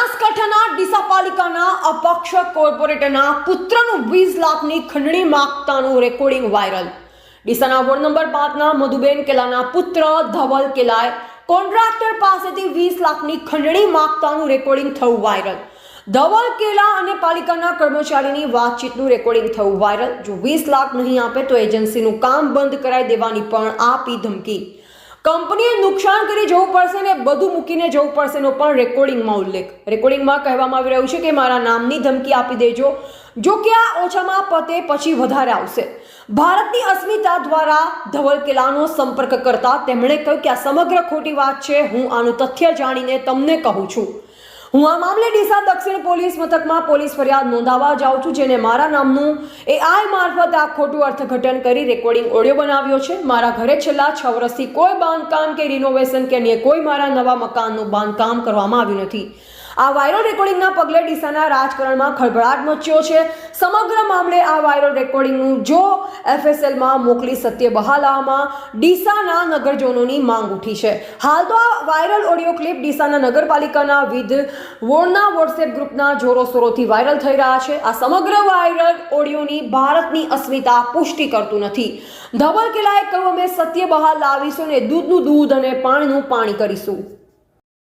બનાસકાંઠાના ડીસા પાલિકાના અપક્ષ કોર્પોરેટરના પુત્રનું 20 લાખની ખંડણી માંગતાનું રેકોર્ડિંગ વાયરલ। ડીસાના વોર્ડ નંબર 5ના મધુબેન કેલાના પુત્ર ધવલ કેલાએ કોન્ટ્રાક્ટર પાસેથી 20 લાખની ખંડણી માંગતાનું રેકોર્ડિંગ થયું વાયરલ। ધવલ કેલા અને પાલિકાના કર્મચારીની વાતચીતનું રેકોર્ડિંગ થયું વાયરલ। જો 20 લાખ નહીં આપે તો એજન્સીનું કામ બંધ કરાવી દેવાની પણ આપી ધમકી। કંપનીએ નુકસાન કરી જવું પડશે ને બધું મૂકીને જવું પડશેનો પણ રેકોર્ડિંગમાં ઉલ્લેખ। રેકોર્ડિંગમાં કહેવામાં આવી રહ્યું છે કે મારા નામની ધમકી આપી દેજો, જો કે આ ઓછામાં પતે પછી વધારે આવશે। ભારતની અસ્મિતા દ્વારા ધવલ કેલાનો સંપર્ક કરતા તેમણે કહ્યું કે આ સમગ્ર ખોટી વાત છે। હું આનું તથ્ય જાણીને તમને કહું છું। હું આ મામલે ડીસા દક્ષિણ પોલીસ મથકમાં પોલીસ ફરિયાદ નોંધાવવા જાઉં છું, જેને મારા નામનું AI મારફત આ ખોટું અર્થઘટન કરી રેકોર્ડિંગ ઓડિયો બનાવ્યો છે। મારા ઘરે છેલ્લા 6 વર્ષથી કોઈ બાંધકામ કે રિનોવેશન કે અન્ય કોઈ મારા નવા મકાનનું બાંધકામ કરવામાં આવ્યું નથી। આ વાયરલ રેકોર્ડિંગના પગલે ડીસાના રાજકારણમાં ખળભળાટ મચ્યો છે। સમગ્ર મામલે આ વાયરલ રેકોર્ડિંગનું જો FSLમાં મોકલી સત્ય બહાર લાવવામાં ડીસાના નગરજનોની માંગ ઉઠી છે। હાલ તો આ વાયરલ ઓડિયો ક્લિપ ડીસાના નગરપાલિકાના વિવિધ વોર્ડના WhatsApp ગ્રુપના જોરોશોરોથી વાયરલ થઈ રહ્યા છે। આ સમગ્ર વાયરલ ઓડિયોની ભારતની અસ્મિતા પુષ્ટિ કરતું નથી। ધવલ કેલાએ કહ્યું, અમે સત્ય બહાર લાવીશું ને દૂધનું દૂધ અને પાણીનું પાણી કરીશું।